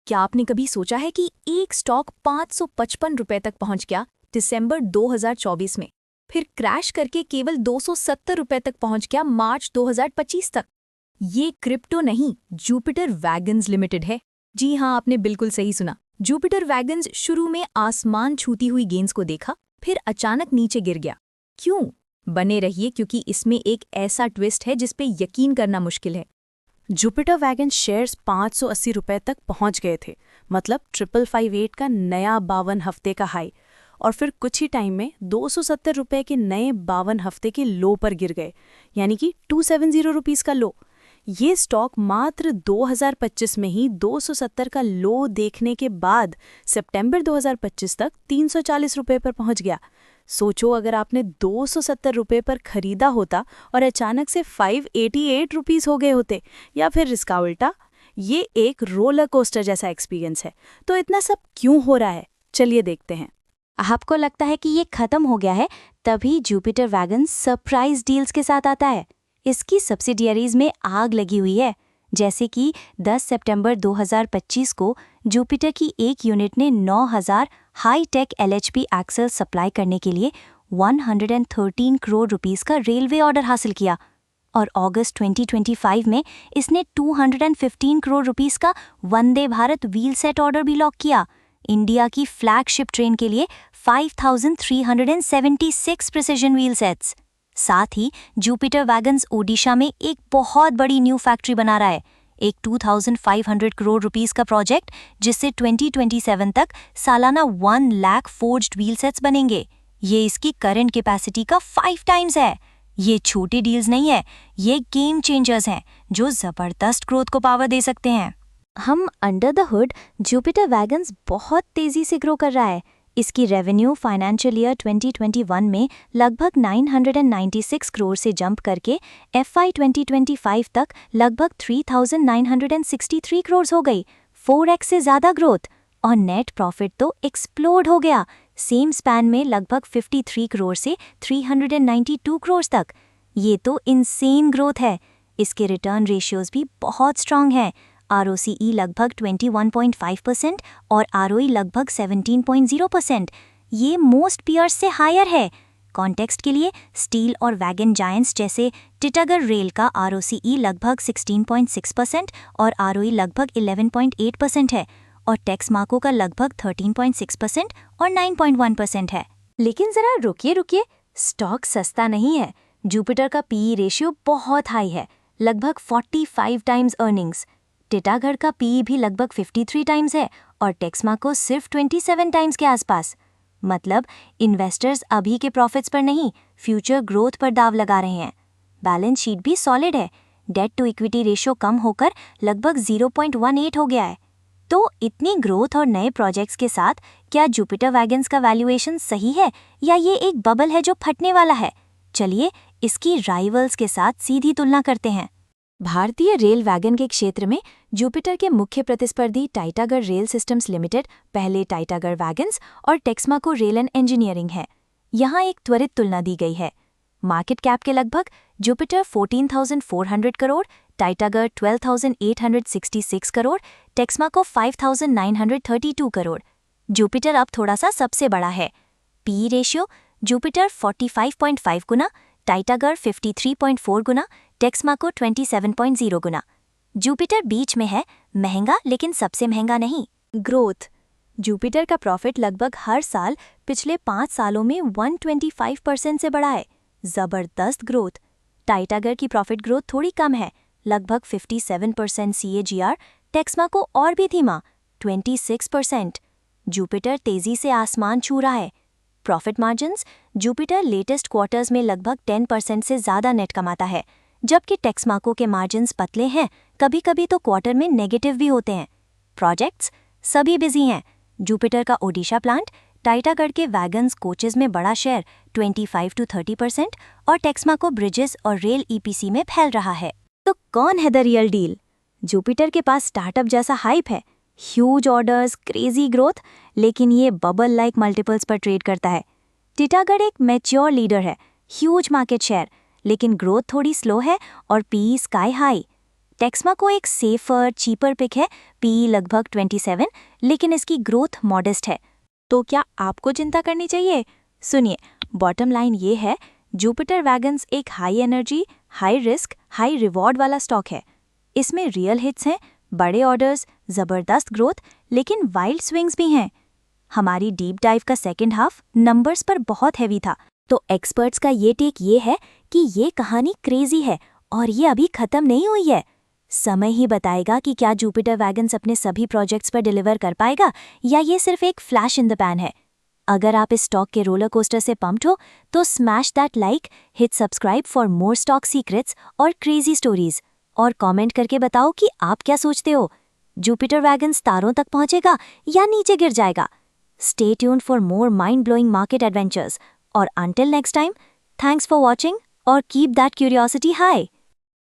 क्या आपने कभी सोचा है कि एक स्टॉक 555 रुपए तक पहुंच गया दिसंबर 2024 में, फिर क्रैश करके केवल 270 रुपए तक पहुंच गया मार्च 2025 तक? ये क्रिप्टो नहीं, जुपिटर वैगन्स लिमिटेड है। जी हाँ, आपने बिल्कुल सही सुना। जुपिटर वैगन्स शुरू में आसमान छूती हुई गेंस को देखा, फिर अचानक नीचे गिर गया। क्यों? बने रहिए, क्योंकि इसमें एक ऐसा ट्विस्ट है जिस पे यकीन करना मुश्किल है। जुपिटर वैगन शेयर्स 580 रुपए तक पहुंच गए थे, मतलब 5558 का नया 52 हफ्ते का हाई, और फिर कुछ ही टाइम में 270 रुपए के नए 52 हफ्ते के लो पर गिर गए, यानी कि 270 रुपीस का लो। ये स्टॉक मात्र 2025 में ही 270 का लो देखने के बाद सितंबर 2025 तक 340 रुपए पर पहुंच गया। सोचो, अगर आपने 270 रुपए पर खरीदा होता और अचानक से 588 रुपीस हो गए होते, या फिर इसका उल्टा। ये एक रोलर कोस्टर जैसा एक्सपीरियंस है। तो इतना सब क्यों हो रहा है, चलिए देखते हैं। आपको लगता है कि ये खत्म हो गया है, तभी जुपिटर वैगन सरप्राइज डील्स के साथ आता है। इसकी सब्सिडियरीज में आग लगी हुई है। जैसे कि 10 सितंबर 2025 को जुपिटर की एक यूनिट ने 9000 high tech LHP axle supply करने के लिए 113 करोड़ रुपीस का रेलवे ऑर्डर हासिल किया, और अगस्त 2025 में इसने 215 करोड़ रुपीस का Vande Bharat wheel set order भी लॉक किया। इंडिया की फ्लैगशिप ट्रेन के लिए 5376 प्रिसिजन व्हील सेट्स। साथ ही जुपिटर वैगन्स ओडिशा में एक बहुत बड़ी न्यू फैक्ट्री बना रहा है, एक 2500 करोड़ रुपीस का प्रोजेक्ट, जिससे 2027 तक सालाना 1 लाख फोर्ज्ड व्हील सेट्स बनेंगे। ये इसकी करंट कैपेसिटी का 5 टाइम्स है। ये छोटे डील्स नहीं है, ये गेम चेंजर्स हैं जो जबरदस्त ग्रोथ को पावर दे सकते हैं। हम under the hood Jupiter wagons बहुत तेजी से ग्रो कर रहा है। इसकी रेवेन्यू फाइनेंशियल ईयर 2021 में लगभग 996 करोड़ से जंप करके FY 2025 तक लगभग 3963 करोड़ हो गई, 4x से ज़्यादा ग्रोथ। और नेट प्रॉफिट तो एक्सप्लोड हो गया, सेम स्पैन में लगभग 53 करोड़ से 392 करोड़ तक। ये तो इनसेन ग्रोथ है। इसके रिटर्न रेशियोज भी बहुत स्ट्रांग हैं। ROCE लगभग 21.5% और ROE लगभग 17.0%। ये मोस्ट पीयर्स से हायर है। कॉन्टेक्स्ट के लिए, स्टील और वैगन जायंट्स जैसे टिटागर रेल का ROCE लगभग 16.6% और ROE लगभग 11.8% है, और टेक्समाको का लगभग 13.6% और 9.1% है। लेकिन जरा रुकिए, स्टॉक सस्ता नहीं है। जुपिटर का PE रेशियो बहुत हाई है, लगभग 45 टाइम्स अर्निंग्स। टिटागढ़ का PE भी लगभग 53 टाइम्स है, और टेक्समाको सिर्फ 27 टाइम्स के आसपास। मतलब इन्वेस्टर्स अभी के प्रॉफिट्स पर नहीं, फ्यूचर ग्रोथ पर दाव लगा रहे हैं। बैलेंस शीट भी सॉलिड है, डेट टू इक्विटी रेशियो कम होकर लगभग 0.18 हो गया है। तो इतनी ग्रोथ और नए प्रोजेक्ट्स के साथ क्या जुपिटर वैगन्स का वैल्यूएशन सही है, या ये एक बबल है जो फटने वाला है? चलिए इसकी राइवल्स के साथ सीधी तुलना करते हैं। भारतीय रेल वैगन के क्षेत्र में जुपिटर के मुख्य प्रतिस्पर्धी टाइटागढ़ रेल सिस्टम्स लिमिटेड, पहले टाइटागढ़ वैगन्स, और टेक्समाको रेल एंड इंजीनियरिंग है। यहाँ एक त्वरित तुलना दी गई है। मार्केट कैप के लगभग जुपिटर 14,400 करोड़, टाइटागढ़ 12,866 करोड़, टेक्समाको 5,932 करोड़। जुपिटर अब थोड़ा सा सबसे बड़ा है। PE रेशियो जुपिटर 45.5 गुना, टाइटागढ़ 53.4 गुना, टेक्समाको 27.0 गुना। जुपिटर बीच में है, महंगा लेकिन सबसे महंगा नहीं। ग्रोथ जुपिटर का प्रॉफिट लगभग हर साल पिछले 5 सालों में 125% से बढ़ा है, जबरदस्त ग्रोथ। टाइटागढ़ की प्रॉफिट ग्रोथ थोड़ी कम है, लगभग 57% CAGR। टेक्समाको और भी धीमा, 26%। जुपिटर तेजी से आसमान छू रहा है। Profit margins Jupiter latest quarters में लगभग 10% से ज़्यादा नेट कमाता है, जबकि टेक्समाको के मार्जिन्स पतले हैं, कभी कभी तो क्वार्टर में नेगेटिव भी होते हैं। प्रोजेक्ट्स सभी बिजी हैं। जुपिटर का ओडिशा प्लांट, टाइटागढ़ के वैगन्स कोचेस में बड़ा शेयर 25 to 30%, और टेक्समाको ब्रिजेस और रेल EPC में फैल रहा है। तो कौन है द रियल डील? जुपिटर के पास स्टार्टअप जैसा हाइप है, ह्यूज ऑर्डर्स, क्रेजी ग्रोथ, लेकिन ये बबल लाइक मल्टीपल्स पर ट्रेड करता है। टिटागढ़ एक मैच्योर लीडर है, ह्यूज मार्केट शेयर, लेकिन ग्रोथ थोड़ी स्लो है और PE स्काई हाई। टेक्समाको एक सेफर चीपर पिक है, पी लगभग 27, लेकिन इसकी ग्रोथ मॉडेस्ट है। तो क्या आपको चिंता करनी चाहिए? सुनिए, बॉटम लाइन ये है, जुपिटर वैगन्स एक high energy, high risk, high reward वाला स्टॉक है। इसमें रियल हिट्स हैं, बड़े ऑर्डर्स, ज़बरदस्त ग्रोथ, लेकिन वाइल्ड स्विंग्स भी हैं। हमारी डीप डाइव का सेकंड हाफ नंबर्स पर बहुत हैवी था, तो एक्सपर्ट्स का ये टेक ये है कि ये कहानी क्रेजी है और ये अभी खत्म नहीं हुई है। समय ही बताएगा कि क्या जुपिटर वैगन्स अपने सभी प्रोजेक्ट्स पर डिलीवर कर पाएगा या ये सिर्फ एक फ्लैश इन द पैन है। अगर आप इस स्टॉक के रोलर कोस्टर से पम्प्ड हो तो smash that like, hit subscribe for more stock secrets और क्रेजी स्टोरीज, और कमेंट करके बताओ कि आप क्या सोचते हो, जुपिटर वैगन्स तारों तक पहुंचेगा या नीचे गिर जाएगा। Stay tuned for more mind blowing market adventures, और until next time, thanks for watching or keep that curiosity high.